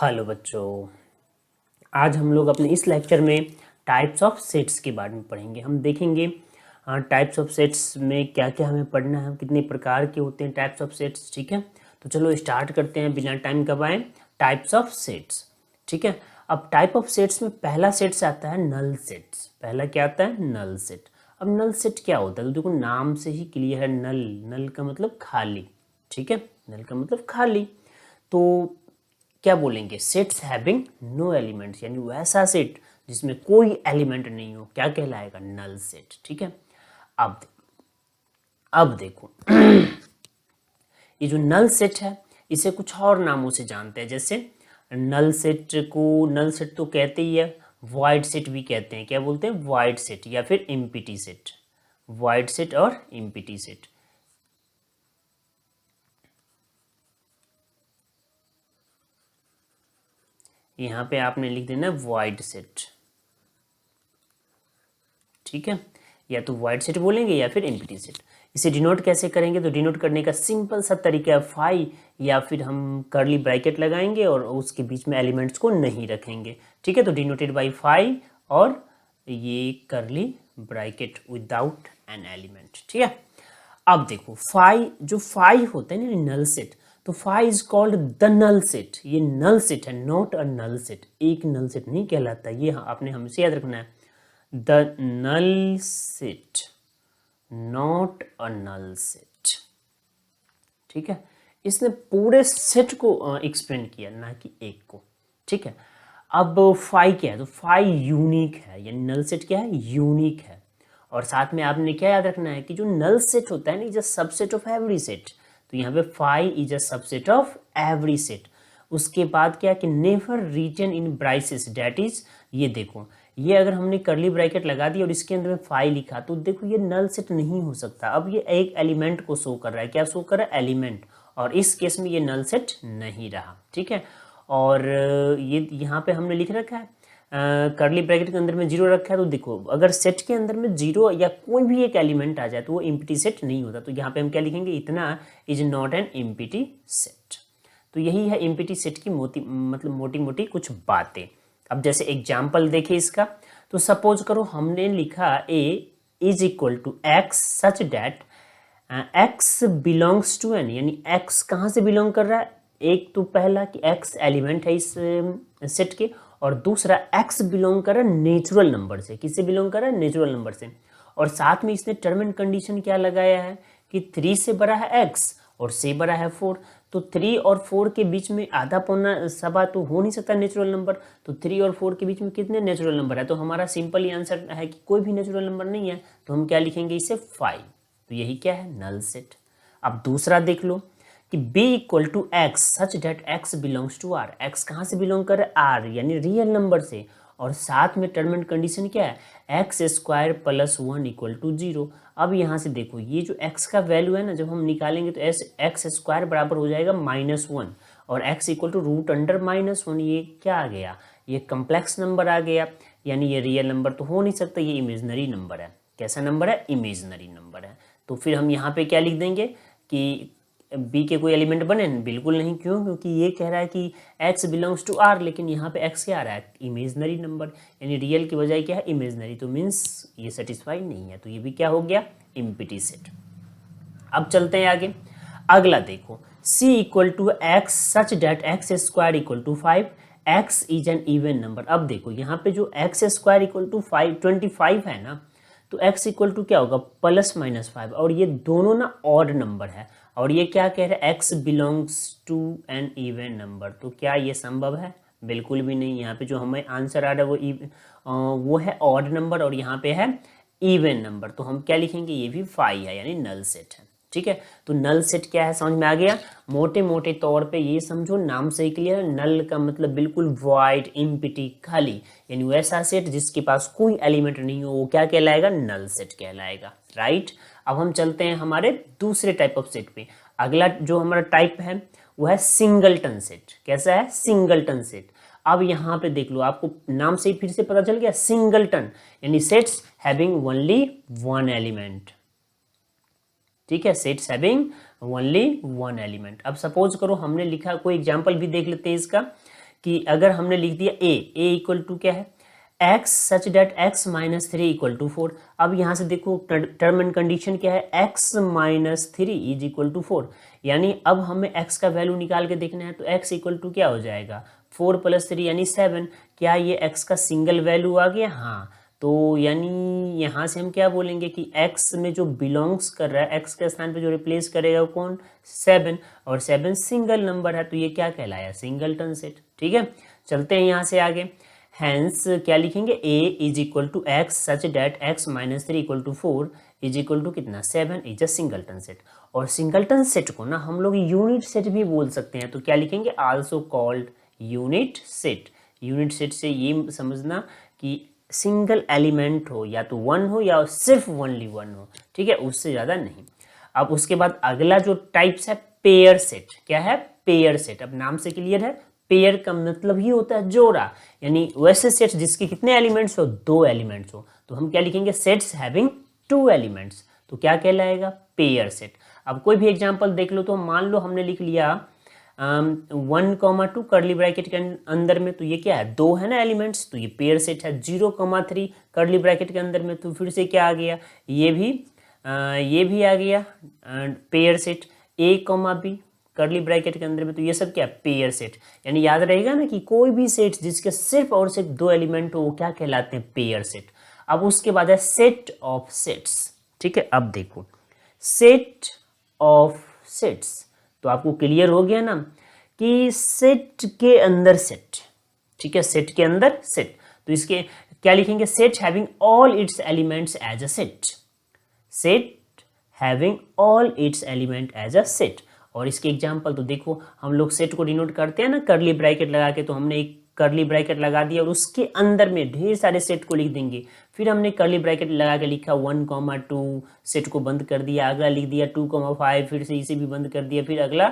Hello बच्चों, आज हम लोग अपने इस लेक्चर में टाइप्स ऑफ सेट्स के बारे में पढ़ेंगे। हम देखेंगे टाइप्स ऑफ सेट्स में क्या क्या हमें पढ़ना है, कितने प्रकार के होते हैं टाइप्स ऑफ सेट्स। ठीक है, तो चलो स्टार्ट करते हैं बिना टाइम गवाए। टाइप्स ऑफ सेट्स, ठीक है। अब टाइप ऑफ सेट्स में पहला सेट्स आता है नल सेट्स। पहला क्या आता है? Null set. अब नल सेट क्या होता है तो देखो नाम से ही क्लियर है, नल। नल का मतलब खाली, ठीक है, नल का मतलब खाली। तो क्या बोलेंगे? सेट्स हैविंग नो एलिमेंट्स, यानी वैसा सेट जिसमें कोई एलिमेंट नहीं हो, क्या कहलाएगा? Null set. ठीक है। अब अब देखो ये जो नल सेट है इसे कुछ और नामों से जानते हैं। जैसे नल सेट को, नल सेट तो कहते ही है, वाइड सेट भी कहते हैं। क्या बोलते हैं? वाइड सेट या फिर इम्पिटी सेट। वाइड सेट और इम्पिटी सेट। यहाँ पे आपने लिख देना वाइड सेट, ठीक है। या तो वाइड सेट बोलेंगे या फिर एम्प्टी सेट। इसे डिनोट कैसे करेंगे? तो डिनोट करने का सिंपल सा तरीका है फाई, या फिर हम कर्ली ब्रैकेट लगाएंगे और उसके बीच में एलिमेंट्स को नहीं रखेंगे। ठीक है, तो डिनोटेड बाई फाई और ये curly bracket without an element. ठीक है। अब देखो फाई, जो फाई होता है ना नल सेट, तो phi is called the null set. ये नल सेट है, नॉट अ नल सेट। एक नल सेट नहीं कहलाता ये, आपने हमेशा याद रखना है। The null set, not a null set। ठीक है, इसने पूरे सेट को एक्सपेंड किया, ना कि एक को। ठीक है। अब फाई क्या है? तो फाई यूनिक है, यानी नल सेट क्या है? यूनिक है। और साथ में आपने क्या याद रखना है कि जो नल सेट होता है ना, is a subset of every set. तो यहाँ पे phi is a subset of every set. उसके बाद क्या कि never written in braces, that is, ये देखो, ये अगर हमने करली ब्रैकेट लगा दी और इसके अंदर में फाई लिखा, तो देखो ये नल सेट नहीं हो सकता। अब ये एक एलिमेंट को शो कर रहा है। क्या शो कर रहा है? एलिमेंट। और इस केस में ये नल सेट नहीं रहा। ठीक है। और ये यहाँ पे हमने लिख रखा है करली ब्रैकेट के अंदर में जीरो रखा है। तो देखो अगर सेट के अंदर में जीरो या कोई भी एक एलिमेंट आ जाए तो वो इम्पिटी सेट नहीं होता। तो यहाँ पे हम क्या लिखेंगे? इतना is not an empty set. तो यही है इम्पिटी सेट की मोटी मोटी कुछ बातें। अब जैसे एग्जाम्पल देखें इसका, तो सपोज करो हमने लिखा A is equal to x such that X belongs to N, यानी एक्स कहाँ से बिलोंग कर रहा है? एक तो पहला कि एक्स एलिमेंट है इस सेट के, और दूसरा एक्स बिलोंग कर रहा है नेचुरल नंबर से। किससे बिलोंग कर रहा है? नेचुरल नंबर से। और साथ में इसने टर्म एंड कंडीशन क्या लगाया है कि 3 से बड़ा है एक्स और से बड़ा है 4। तो 3 और 4 के बीच में आधा पौना सवा तो हो नहीं सकता नेचुरल नंबर। तो 3 और 4 के बीच में कितने नेचुरल नंबर है? तो हमारा सिंपल ही आंसर है कि कोई भी नेचुरल नंबर नहीं है। तो हम क्या लिखेंगे? इसे 5। तो यही क्या है? Null set. अब दूसरा देख लो कि b equal to x such that x belongs to R. X कहाँ से बिलोंग कर आर, यानी रियल नंबर से। और साथ में टर्म एंड कंडीशन क्या है? X square plus 1 equal to 0। अब यहाँ से देखो ये जो x का वैल्यू है ना, जब हम निकालेंगे तो एक्स स्क्वायर बराबर हो जाएगा -1 और x equal to root under -1। ये क्या आ गया? ये कम्प्लेक्स नंबर आ गया, यानी ये रियल नंबर तो हो नहीं सकता, ये इमेजनरी नंबर है। कैसा नंबर है? इमेजनरी नंबर है। तो फिर हम यहाँ पे क्या लिख देंगे कि बी के कोई एलिमेंट बने? बिल्कुल नहीं। क्यों? क्योंकि ये कह रहा है कि x बिलोंग्स टू r, लेकिन यहाँ पे x क्या आ रहा है? इमेजनरी नंबर, यानी रियल की बजाय क्या है? इमेजनरी। तो मीन्स ये सेटिस्फाई नहीं है। तो ये भी क्या हो गया? Empty set. अब चलते हैं आगे। अगला देखो, c equal to x such that x square equal to 5, x is an even number. अब देखो यहाँ पे जो एक्स स्क्वायर इक्वल टू 25 है ना, तो x इक्वल टू क्या होगा? +-5। और ये दोनों ना ऑड नंबर है। और ये क्या कह रहे हैं? x belongs to an even number. तो क्या ये संभव है? बिल्कुल भी नहीं। यहाँ पे जो हमें आंसर आ रहा है वो है ऑड नंबर और यहाँ पे है इवन नंबर। तो हम क्या लिखेंगे? ये भी 5 है, यानी नल सेट है। ठीक है। तो नल सेट क्या है समझ में आ गया? मोटे मोटे तौर पे ये समझो, नाम से ही क्लियर है, नल का मतलब बिल्कुल वाइड, इम्पिटी, खाली, यानी वैसा सेट जिसके पास कोई एलिमेंट नहीं हो, वो क्या कहलाएगा? नल सेट कहलाएगा। राइट। अब हम चलते हैं हमारे दूसरे टाइप ऑफ सेट पे। अगला जो हमारा टाइप है वो है सिंगलटन सेट। कैसा है? Singleton set. अब यहाँ पे देख लो, आपको नाम से ही फिर से पता चल गया, सिंगलटन यानी sets having only one element. ठीक है, sets having only one element. अब सपोज करो हमने लिखा, कोई एग्जांपल भी देख लेते हैं इसका, कि अगर हमने लिख दिया ए इक्वल टू क्या है x such that x minus 3 equal to 4। अब यहाँ से देखो टर्म एंड कंडीशन क्या है, x minus 3 is equal to 4, यानी अब हमें x का वैल्यू निकाल के देखना है। तो x इक्वल टू क्या हो जाएगा 4 प्लस 3 यानी 7। क्या ये x का सिंगल वैल्यू आ गया? हाँ, तो यानी यहाँ से हम क्या बोलेंगे कि x में जो बिलोंग्स कर रहा है, x के स्थान पे जो रिप्लेस करेगा वो कौन? 7, और 7 सिंगल नंबर है, तो ये क्या कहलाया? Singleton set. ठीक है, चलते हैं यहाँ से आगे। हैंस क्या लिखेंगे, a is equal to x such that x minus 3 equal to 4 is equal to कितना 7 इज अ सिंगलटन सेट। और सिंगलटन सेट को ना हम लोग यूनिट सेट भी बोल सकते हैं, तो क्या लिखेंगे also called unit set. Unit set से ये समझना कि सिंगल एलिमेंट हो, या तो 1 हो या सिर्फ ओनली 1 हो, ठीक है, उससे ज़्यादा नहीं। अब उसके बाद अगला जो टाइप्स है पेयर सेट। क्या है? Pair set. अब नाम से क्लियर है, पेयर का मतलब ही होता है जोड़ा, यानी वैसे सेट्स जिसके कितने एलिमेंट्स हो? 2 एलिमेंट्स हो, तो हम क्या लिखेंगे सेट्स हैविंग 2 एलिमेंट्स, तो क्या कहलाएगा? Pair set. अब कोई भी एग्जांपल देख लो, तो मान लो हमने लिख लिया 1,2 कर्ली ब्रैकेट के अंदर में, तो ये क्या है? 2 है ना एलिमेंट्स, तो ये पेयर सेट है। 0,3 कर्ली ब्रैकेट के अंदर में, तो फिर से क्या आ गया? ये भी आ गया pair set. a, b curly bracket के अंदर में, तो ये सब क्या? Pair set. यानी याद रहेगा ना कि कोई भी सेट जिसके सिर्फ और सिर्फ 2 एलिमेंट हो वो क्या कहलाते हैं? Pair set. अब उसके बाद है सेट ऑफ सेट्स। ठीक है, अब देखो सेट ऑफ सेट्स, तो आपको क्लियर हो गया ना कि सेट के अंदर सेट। ठीक है, सेट के अंदर सेट, तो इसके क्या लिखेंगे? Set having all its elements as a set. Set having all its element as a set. और इसके एग्जांपल तो देखो, हम लोग सेट को डिनोट करते हैं ना कर्ली ब्रैकेट लगा के, तो हमने एक कर्ली ब्रैकेट लगा दिया और उसके अंदर में ढेर सारे सेट को लिख देंगे। फिर हमने कर्ली ब्रैकेट लगा के लिखा 1,2 सेट को बंद कर दिया, अगला लिख दिया 2,5, फिर से इसे भी बंद कर दिया, फिर अगला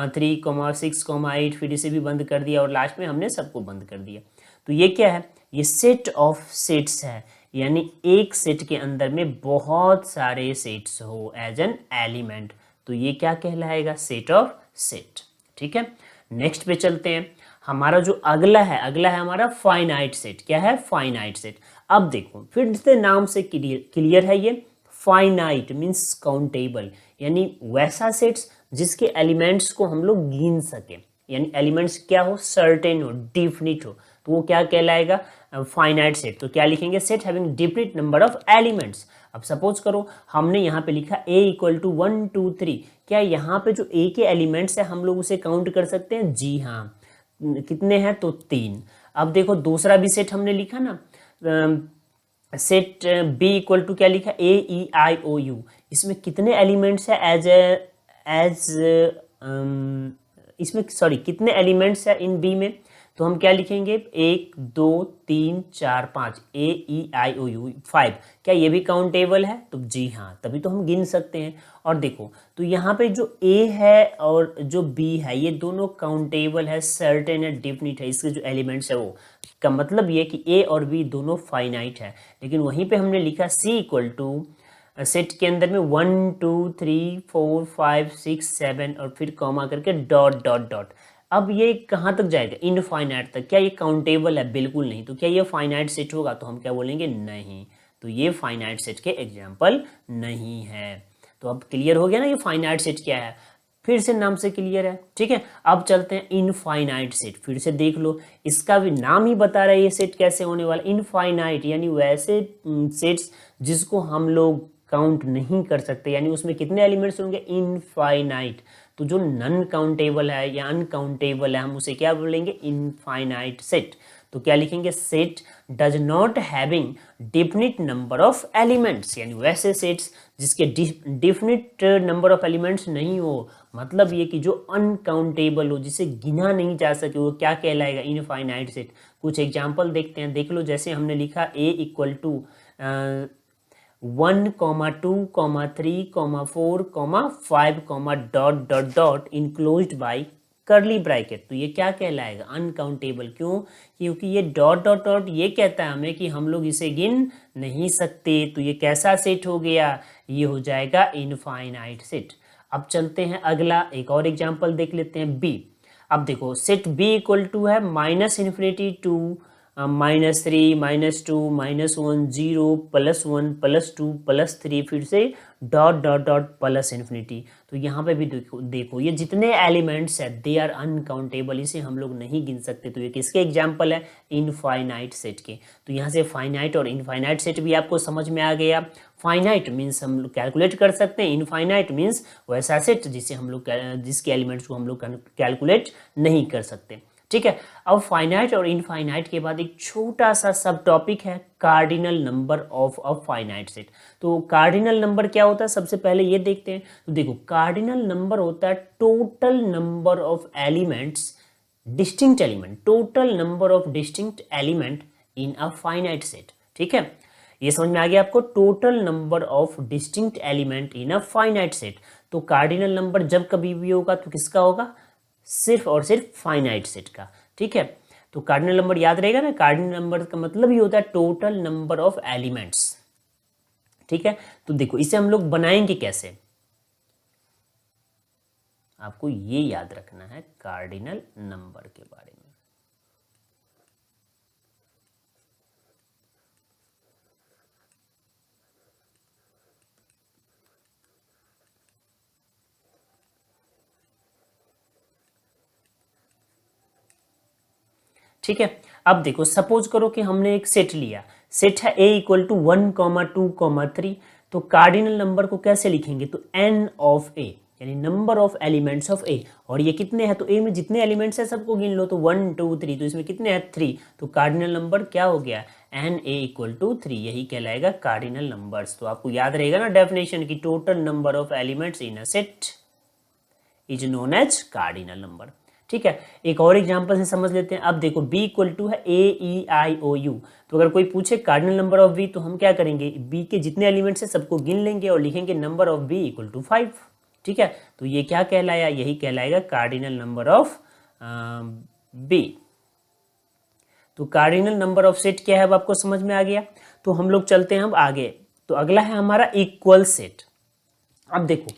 3,6,8, फिर इसे भी बंद कर दिया, और लास्ट में हमने सबको बंद कर दिया। तो ये क्या है? ये सेट ऑफ सेट्स है, यानी एक सेट के अंदर में बहुत सारे सेट्स हो एज एन एलिमेंट, तो ये क्या कहलाएगा? Set of set. ठीक है, नेक्स्ट पे चलते हैं। हमारा जो अगला है हमारा फाइनाइट सेट। क्या है? Finite set. अब देखो फिर से नाम से क्लियर है, ये फाइनाइट मीन्स काउंटेबल, यानी वैसा सेट्स जिसके एलिमेंट्स को हम लोग गिन सके, यानी एलिमेंट्स क्या हो? सर्टेन हो, डिफिनिट हो, तो वो क्या कहलाएगा? Finite set. तो क्या लिखेंगे? Set having definite number of elements. अब सपोज करो हमने यहाँ पे लिखा a इक्वल टू 1, 2, 3, क्या यहाँ पे जो a के एलिमेंट्स है हम लोग उसे काउंट कर सकते हैं? जी हाँ। कितने हैं? तो 3। अब देखो दूसरा भी सेट हमने लिखा ना, सेट b इक्वल टू क्या लिखा? a, e, i, o, u, इसमें कितने एलिमेंट्स है इसमें सॉरी कितने एलिमेंट्स है इन b में? तो हम क्या लिखेंगे? 1, 2, 3, 4, 5, a, e, i, o, u, 5। क्या ये भी काउंटेबल है? तो जी हाँ, तभी तो हम गिन सकते हैं। और देखो तो यहाँ पे जो a है और जो b है ये दोनों काउंटेबल है, सर्टेन है, डिफिनिट है, इसके जो एलिमेंट्स है वो, का मतलब ये कि a और b दोनों फाइनाइट है। लेकिन वहीं पे हमने लिखा c इक्वल टू सेट के अंदर में 1, 2, 3, 4, 5, 6, 7 और फिर कॉमा करके डॉट डॉट डॉट। अब ये कहाँ तक जाएगा? इनफाइनाइट तक। क्या ये काउंटेबल है? बिल्कुल नहीं। तो क्या ये फाइनाइट सेट होगा? तो हम क्या बोलेंगे? नहीं। तो ये फाइनाइट सेट के एग्जाम्पल नहीं है। तो अब क्लियर हो गया ना ये फाइनाइट सेट क्या है? फिर से नाम से क्लियर है। ठीक है, अब चलते हैं इनफाइनाइट सेट। फिर से देख लो, इसका भी नाम ही बता रहा है ये सेट कैसे होने वाला। इनफाइनाइट यानी वैसे सेट्स जिसको हम लोग काउंट नहीं कर सकते, यानी उसमें कितने एलिमेंट्स होंगे? इनफाइनाइट। तो जो नॉन काउंटेबल है या अनकाउंटेबल है हम उसे क्या बोलेंगे? Infinite set. तो क्या लिखेंगे? Set does not having definite number of elements, यानी वैसे सेट्स जिसके डिफिनिट नंबर ऑफ एलिमेंट्स नहीं हो, मतलब ये कि जो अनकाउंटेबल हो, जिसे गिना नहीं जा सके, वो क्या कहलाएगा? Infinite set. कुछ एग्जांपल देखते हैं, देख लो। जैसे हमने लिखा a equal to 1, 2, 3, 4, 5, dot dot dot enclosed by curly bracket, तो ये क्या कहलाएगा? अनकाउंटेबल। क्यों? क्योंकि ये डॉट डॉट डॉट ये कहता है हमें कि हम लोग इसे गिन नहीं सकते। तो ये कैसा सेट हो गया? ये हो जाएगा इनफाइनाइट सेट। अब चलते हैं अगला, एक और एग्जांपल देख लेते हैं बी। अब देखो सेट बी इक्वल टू है -∞ टू -3 -2 -1 0 +1 +2 +3 फिर से डॉट डॉट डॉट +∞। तो यहाँ पे भी देखो ये जितने एलिमेंट्स है दे आर अनकाउंटेबल, इसे हम लोग नहीं गिन सकते। तो ये किसके एग्जाम्पल है? इनफाइनाइट सेट के। तो यहाँ से फाइनाइट और इनफाइनाइट सेट भी आपको समझ में आ गया। फाइनाइट मीन्स हम लोग कैलकुलेट कर सकते हैं, इनफाइनाइट मीन्स वैसा सेट जिसे हम लोग जिसके एलिमेंट्स को हम लोग कैलकुलेट नहीं कर सकते। ठीक है, अब फाइनाइट और इनफाइनाइट के बाद एक छोटा सा सब टॉपिक है cardinal number of a finite set. तो कार्डिनल नंबर क्या होता है सबसे पहले ये देखते हैं। तो देखो कार्डिनल नंबर होता है total number of elements, distinct element, total number of distinct element in a finite set. ठीक है, ये समझ में आ गया आपको, total number of distinct element in a finite set. तो कार्डिनल नंबर जब कभी भी होगा तो किसका होगा? सिर्फ और सिर्फ फाइनाइट सेट का। ठीक है, तो कार्डिनल नंबर याद रहेगा ना, कार्डिनल नंबर का मतलब ही होता है टोटल नंबर ऑफ एलिमेंट्स। ठीक है, तो देखो इसे हम लोग बनाएंगे कैसे, आपको ये याद रखना है कार्डिनल नंबर के बारे में। ठीक है, अब देखो सपोज करो कि हमने एक सेट लिया, सेट है a इक्वल टू 1, 2, 3। तो कार्डिनल नंबर को कैसे लिखेंगे? तो n ऑफ a यानी number of elements of a। और ये कितने हैं? तो a में जितने एलिमेंट्स हैं सबको गिन लो। तो 1, 2, 3, तो इसमें कितने हैं? 3। तो कार्डिनल नंबर क्या हो गया? n a इक्वल टू 3, यही कहलाएगा कार्डिनल नंबर्स। तो आपको याद रहेगा ना डेफिनेशन की, total number of elements in a set is known as cardinal number. ठीक है, एक और एग्जांपल से समझ लेते हैं। अब देखो b इक्वल टू है AEIOU। तो अगर कोई पूछे कार्डिनल नंबर ऑफ b तो हम क्या करेंगे? b के जितने एलिमेंट्स हैं सबको गिन लेंगे और लिखेंगे number of b equal to 5। ठीक है, तो ये क्या कहलाया? यही कहलाएगा कार्डिनल नंबर ऑफ b। तो कार्डिनल नंबर ऑफ सेट क्या है अब आपको समझ में आ गया। तो हम लोग चलते हैं अब आगे। तो अगला है हमारा इक्वल सेट। अब देखो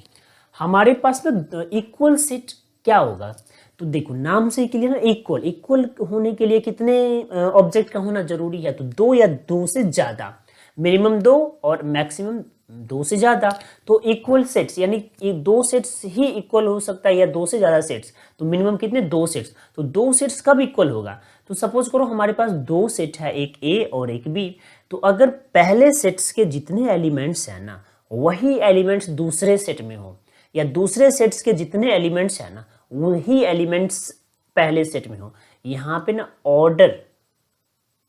हमारे पास ना इक्वल सेट क्या होगा? तो देखो नाम से के लिए ना इक्वल, इक्वल होने के लिए कितने ऑब्जेक्ट का होना जरूरी है? तो 2 या 2 से ज़्यादा, मिनिमम 2 और मैक्सिमम 2 से ज़्यादा। तो इक्वल सेट्स यानी 2 सेट्स ही इक्वल हो सकता है या 2 से ज़्यादा सेट्स। तो मिनिमम कितने? 2 सेट्स। तो 2 सेट्स कब इक्वल होगा? तो सपोज करो हमारे पास 2 सेट है, एक ए और एक बी। तो अगर पहले सेट्स के जितने एलिमेंट्स हैं ना वही एलिमेंट्स दूसरे सेट में हो, या दूसरे सेट्स के जितने एलिमेंट्स हैं ना वही एलिमेंट्स पहले सेट में हो। यहाँ पे ना ऑर्डर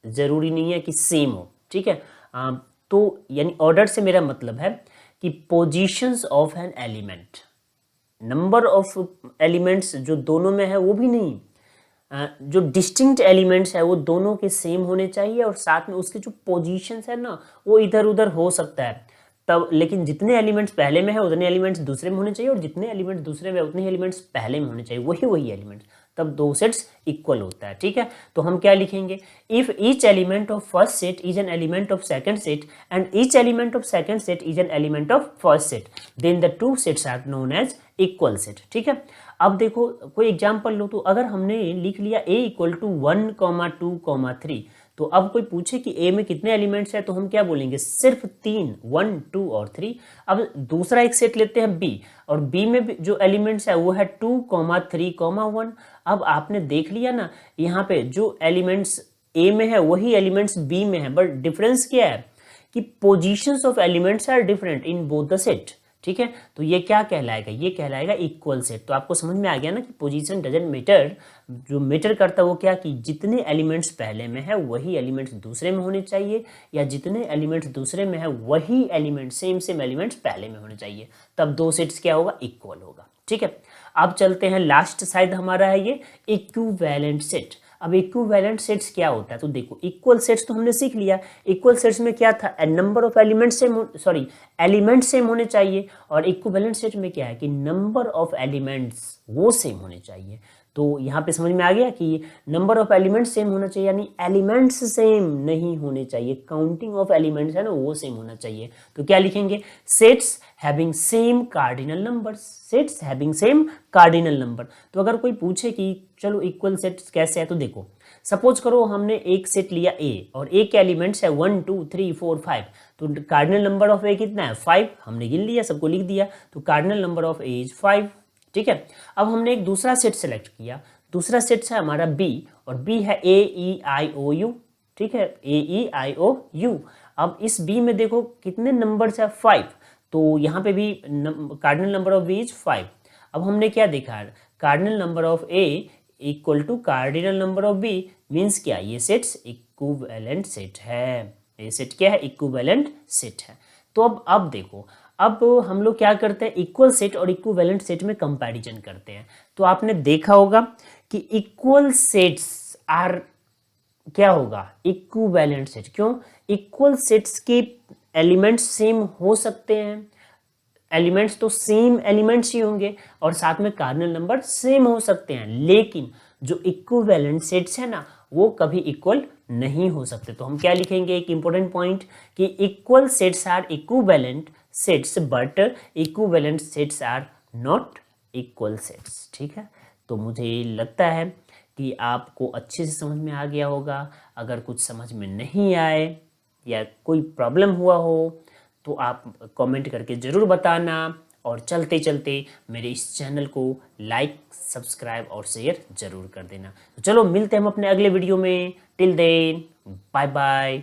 जरूरी नहीं है कि सेम हो। ठीक है, तो यानी ऑर्डर से मेरा मतलब है कि positions of an element, number of elements जो दोनों में है वो भी नहीं, जो डिस्टिंक्ट एलिमेंट्स है वो दोनों के सेम होने चाहिए और साथ में उसके जो पोजीशंस है ना वो इधर उधर हो सकता है तब, लेकिन जितने एलिमेंट्स पहले में है उतने एलिमेंट्स दूसरे में होने चाहिए और जितने एलिमेंट्स दूसरे में उतने एलिमेंट्स पहले में होने चाहिए, वही एलिमेंट्स, तब 2 सेट्स इक्वल होता है। ठीक है, तो हम क्या लिखेंगे? If each element of first set is an element of second set and each element of second set is an element of first set then the 2 sets are known as equal set. ठीक है, अब देखो कोई example लो। तो अगर हमने लिख लिया a इक्वल टू 1, 2, 3। तो अब कोई पूछे कि a में कितने एलिमेंट्स हैं तो हम क्या बोलेंगे? सिर्फ 3, 1, 2 और 3। अब दूसरा एक सेट लेते हैं b, और b में जो एलिमेंट्स है वो है 2, 3, 1। अब आपने देख लिया ना यहाँ पे जो एलिमेंट्स a में है वही एलिमेंट्स b में है, बट डिफरेंस क्या है कि positions of elements are different in both the set. ठीक है, तो ये क्या कहलाएगा? ये कहलाएगा इक्वल सेट। तो आपको समझ में आ गया ना कि पोजीशन डजंट मैटर, जो मैटर करता है वो क्या कि जितने एलिमेंट्स पहले में है वही एलिमेंट्स दूसरे में होने चाहिए, या जितने एलिमेंट्स दूसरे में है वही एलिमेंट सेम एलिमेंट्स पहले में होने चाहिए, तब 2 सेट्स क्या होगा? इक्वल होगा। ठीक है, अब चलते हैं लास्ट साइड हमारा है ये इक्विवेलेंट सेट। अब इक्विवेलेंट सेट्स क्या होता है? तो देखो इक्वल सेट्स तो हमने सीख लिया। इक्वल सेट्स में क्या था? Number of elements same, element same होने चाहिए। और इक्विवेलेंट सेट में क्या है कि नंबर ऑफ एलिमेंट्स वो सेम होने चाहिए। तो यहाँ पे समझ में आ गया कि नंबर ऑफ एलिमेंट्स सेम होना चाहिए, यानी एलिमेंट्स सेम नहीं होने चाहिए, काउंटिंग ऑफ एलिमेंट्स है ना वो सेम होना चाहिए। तो क्या लिखेंगे, sets having same cardinal number, sets having same cardinal number. तो अगर कोई पूछे कि चलो इक्वल सेट्स कैसे है, तो देखो सपोज करो हमने एक सेट लिया ए और ए के एलिमेंट्स है 1 2 3 4 5, तो कार्डिनल नंबर ऑफ ए कितना है 5, हमने गिन लिया, सबको लिख दिया, तो cardinal number of A is 5। ठीक है, अब हमने एक दूसरा सेट सेलेक्ट किया, दूसरा सेट है हमारा बी और बी है ए ई आई ओ यू। ठीक है, ए ई आई ओ यू। अब इस बी में देखो कितने नंबर्स है 5, तो यहाँ पे भी cardinal number of B is 5। अब हमने क्या देखा, cardinal number of A equal to cardinal number of B, means क्या, ये सेट्स इक्विवेलेंट सेट है, ये सेट क्या है, इक्विवेलेंट सेट है। तो अब देखो, अब हम लोग क्या करते हैं, इक्वल सेट और इक्विवेलेंट सेट में कंपैरिजन करते हैं। तो आपने देखा होगा कि इक्वल सेट्स आर क्या होगा, इक्विवेलेंट सेट। क्यों, इक्वल सेट्स के एलिमेंट्स सेम हो सकते हैं, एलिमेंट्स तो सेम एलिमेंट्स ही होंगे और साथ में कार्डिनल नंबर सेम हो सकते हैं, लेकिन जो इक्विवेलेंट सेट्स है ना वो कभी इक्वल नहीं हो सकते। तो हम क्या लिखेंगे, एक इंपॉर्टेंट पॉइंट कि equal sets are equivalent sets but equivalent sets are not equal sets. ठीक है, तो मुझे लगता है कि आपको अच्छे से समझ में आ गया होगा। अगर कुछ समझ में नहीं आए या कोई प्रॉब्लम हुआ हो तो आप कमेंट करके ज़रूर बताना, और चलते चलते मेरे इस चैनल को लाइक सब्सक्राइब और शेयर ज़रूर कर देना। तो चलो मिलते हैं हम अपने अगले वीडियो में, टिल देन बाय बाय।